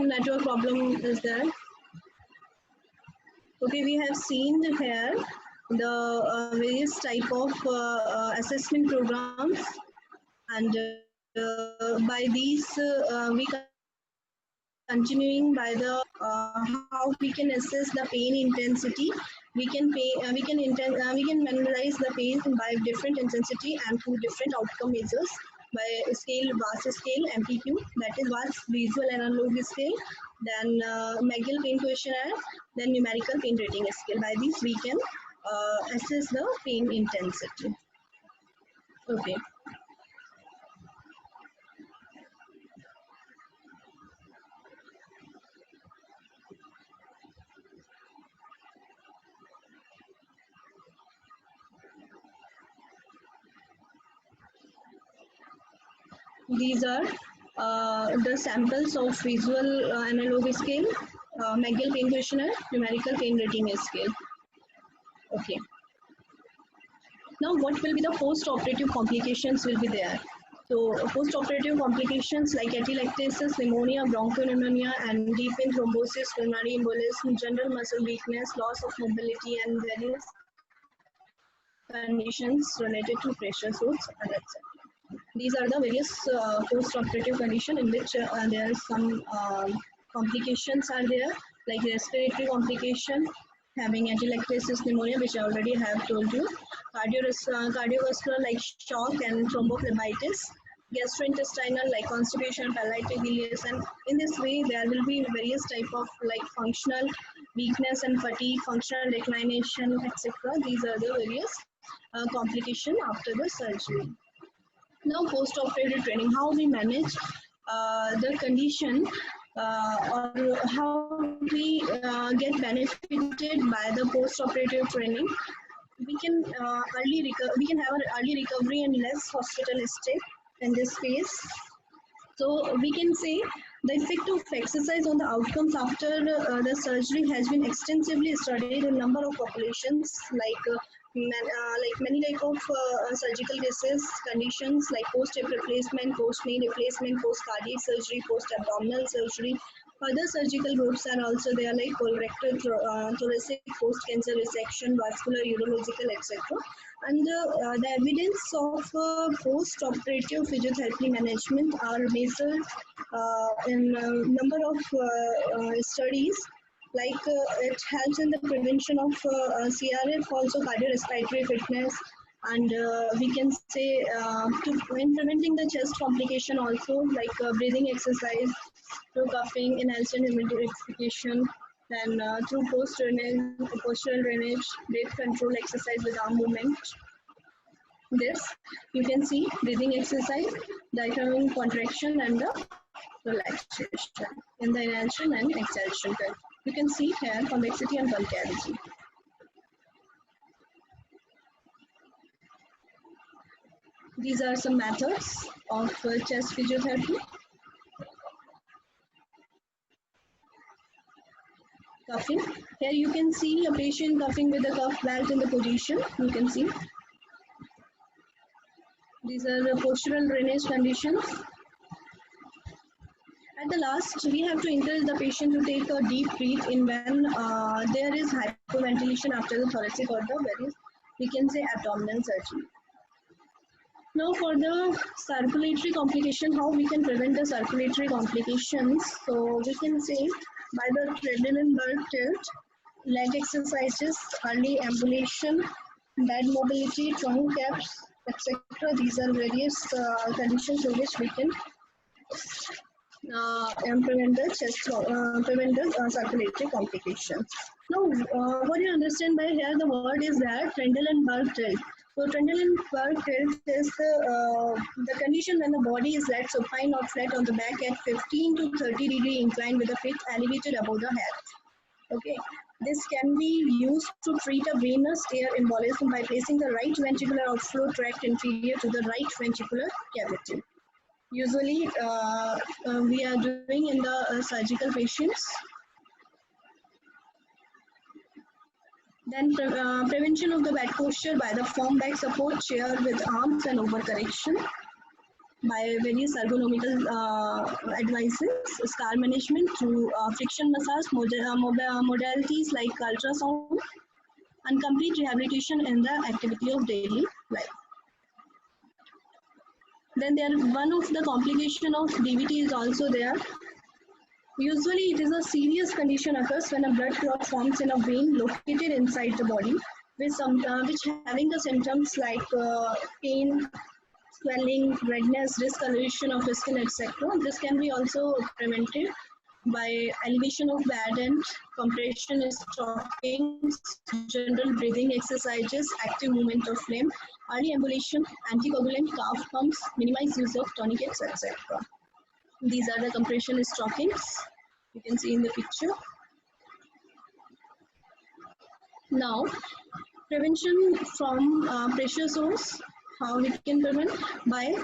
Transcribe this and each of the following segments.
some network problem is there. Okay, we have seen here the various type of assessment programs, and by these we continuing by the how we can assess the pain intensity. We can analyze the pain by different intensity and through different outcome measures by VAS scale, MPQ, that is VAS visual analog scale, then McGill pain questionnaire, then numerical pain rating scale. By these we can assess the pain intensity. Okay. These are the samples of visual analog scale, McGill pain questionnaire, numerical pain rating scale. Okay. Now, what will be the post-operative complications will be there? So, post-operative complications like atelectasis, pneumonia, bronchopneumonia, and deep vein thrombosis, pulmonary embolism, general muscle weakness, loss of mobility, and various conditions related to pressure sores, and etc. These are the various post-operative condition in which there are some complications are there, like respiratory complication, having atelectasis, pneumonia, which I already have told you, cardiovascular like shock and thrombophlebitis, gastrointestinal like constipation, palliative ileus, and in this way there will be various type of like functional weakness and fatigue, functional declination, etc. These are the various complication after the surgery. Now, post-operative training, how we manage the condition or how we get benefited by the post-operative training. We can we can have an early recovery and less hospital stay in this phase. So we can say the effect of exercise on the outcomes after the surgery has been extensively studied in a number of populations, like many type of surgical cases, conditions like post-hip replacement, post-knee replacement, post-cardiac surgery, post-abdominal surgery. Other surgical groups are also there, like colorectal, thoracic, post-cancer resection, vascular, urological, etc. And the evidence of post-operative physiotherapy management are measured in a number of studies. Like it helps in the prevention of CRF, also cardiorespiratory fitness, and we can say in preventing the chest complication also, like breathing exercise, through cuffing, inhalation, humidification, then through postural drainage, breath control exercise with arm movement. This you can see breathing exercise, diaphragm contraction, and the relaxation in the inhalation and exhalation. You can see here convexity and concavity. These are some methods of chest physiotherapy. Cuffing. Here you can see a patient cuffing with the cuff belt in the position. You can see. These are the postural drainage conditions. At the last, we have to encourage the patient to take a deep breath in when there is hyperventilation after the thoracic or the various, we can say, abdominal surgery. Now for the circulatory complication, how we can prevent the circulatory complications. So we can say by the treadmill and bird tilt, leg exercises, early ambulation, bed mobility, trunk caps, etc. These are various conditions in which we can and prevent the circulatory complications. Now, what you understand by here, the word is that Trendelenburg tilt. So Trendelenburg tilt is the condition when the body is laid supine or flat on the back at 15 to 30 degree incline with the feet elevated above the head. Okay, this can be used to treat a venous air embolism by placing the right ventricular outflow tract inferior to the right ventricular cavity. Usually, we are doing in the surgical patients. Then prevention of the bad posture by the firm back support chair with arms and overcorrection. by various ergonomical advices, scar management through friction massage, modalities like ultrasound, and complete rehabilitation in the activity of daily life. Then there one of the complication of DVT is also there. Usually it is a serious condition occurs when a blood clot forms in a vein located inside the body with which having the symptoms like pain, swelling, redness, discoloration of the skin, etc. This can be also prevented by elevation of bed and compression stockings, general breathing exercises, active movement of limb, early ambulation, anticoagulant, calf pumps, minimize use of tourniquets, etc. These are the compression stockings you can see in the picture. Now, prevention from pressure sores. How we can prevent by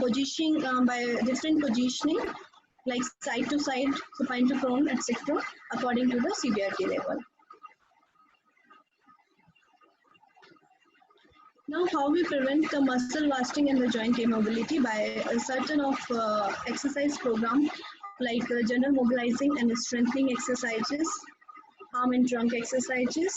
positioning by different positioning like side to side, supine to prone, etc. according to the severity level. Now, how we prevent the muscle wasting and the joint immobility by a certain of exercise program like general mobilizing and strengthening exercises, arm and trunk exercises.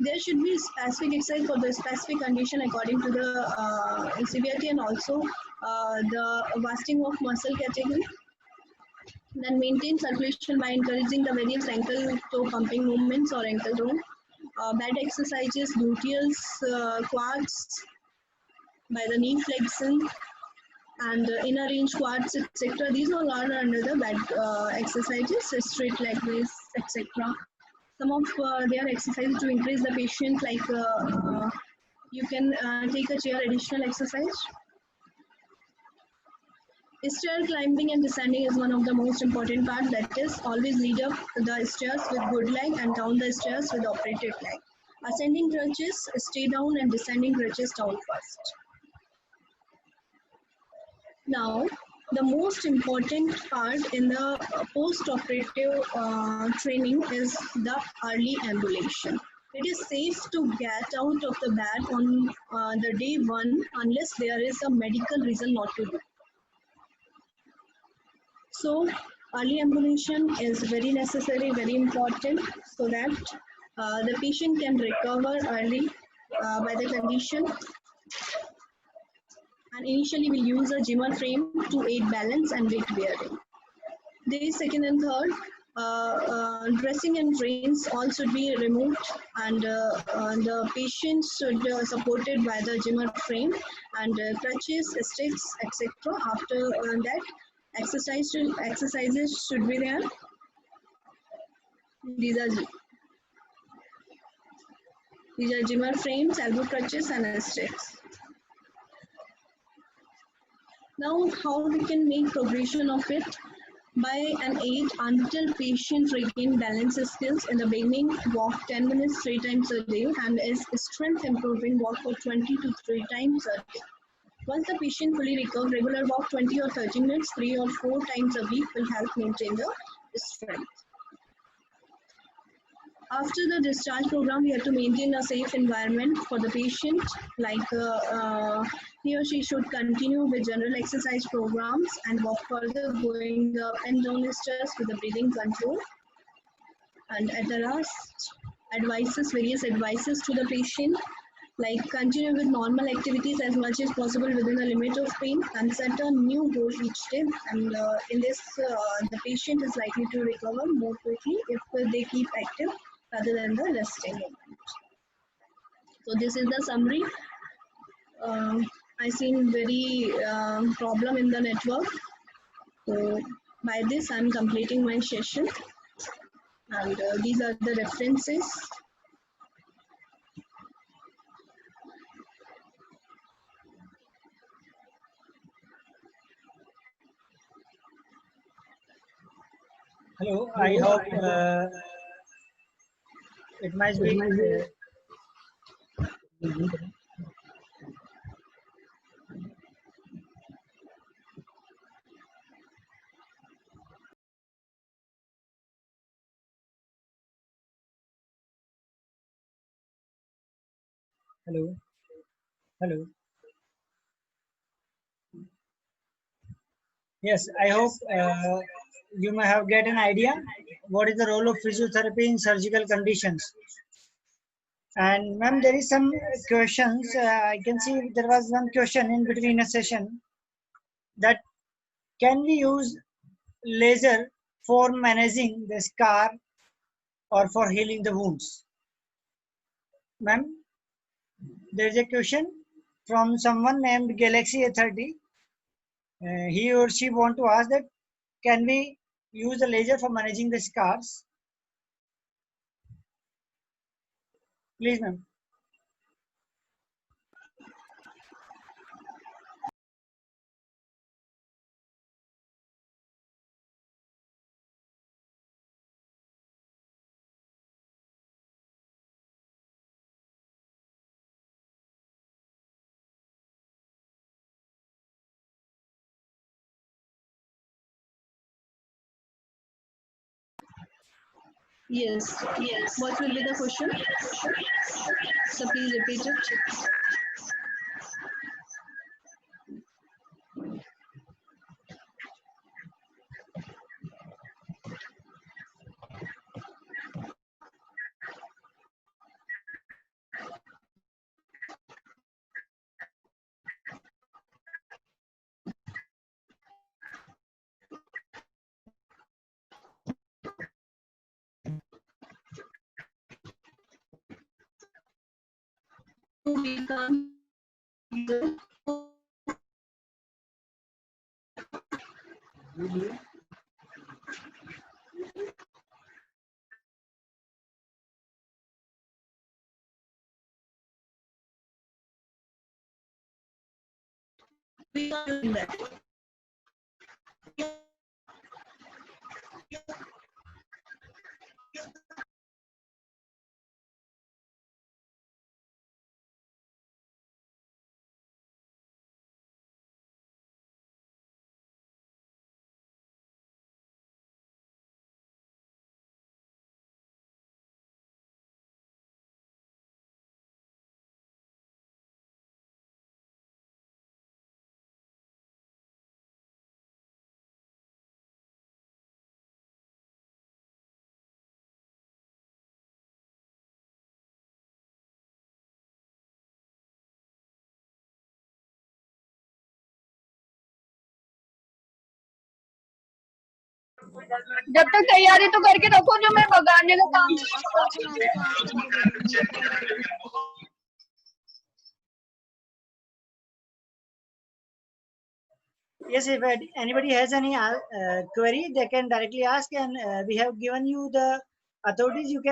There should be specific exercise for the specific condition according to the severity and also the wasting of muscle category. Then maintain circulation by encouraging the various ankle toe pumping movements or ankle roll. Bad exercises, gluteals, quads by the knee flexion and inner range quads, etc. These all are under the bad exercises, straight leg raise, etc. Some of their exercises to increase the patient, like you can take a chair additional exercise. Stair climbing and descending is one of the most important part. That is, always lead up the stairs with good leg and down the stairs with operated leg. Ascending crutches, stay down, and descending crutches down first. Now, the most important part in the post-operative training is the early ambulation. It is safe to get out of the bed on the day one unless there is a medical reason not to do. So, early ambulation is very necessary, very important, so that the patient can recover early by the condition. And initially, we'll use a Zimmer frame to aid balance and weight bearing. Day second and third, dressing and drains all should be removed, and the patient should supported by the Zimmer frame and crutches, sticks, etc. After that, exercises should be there. These are Zimmer frames, elbow crutches, and sticks. Now, how we can make progression of it? By an aid until patient regain balance skills in the beginning, walk 10 minutes 3 times a day, and is strength improving, walk for 20 to 3 times a day. Once the patient fully recovers, regular walk 20 or 30 minutes 3 or 4 times a week will help maintain the strength. After the discharge program, we have to maintain a safe environment for the patient, like he or she should continue with general exercise programs and walk further, going up and down the stairs with the breathing control. And at the last, various advices to the patient, like continue with normal activities as much as possible within the limit of pain and set a new goal each day. And in this, the patient is likely to recover more quickly if they keep active rather than the resting moment. So this is the summary. I seen very problem in the network. So by this, I'm completing my session. And these are the references. Hello, I hope it might be. Hello, hello. Yes, I hope you may have get an idea what is the role of physiotherapy in surgical conditions. And ma'am, there is some questions. I can see there was one question in between a session that can we use laser for managing the scar or for healing the wounds? Ma'am, there is a question from someone named Galaxy A30. He or she want to ask that can we use the laser for managing the scars? Please, ma'am. Yes. What will be the question? So please repeat it. We can't do that. जब तक तैयारी तो करके रखो जो मैं बगाने का काम Yes, if anybody has any query, they can directly ask, and we have given you the authorities. You can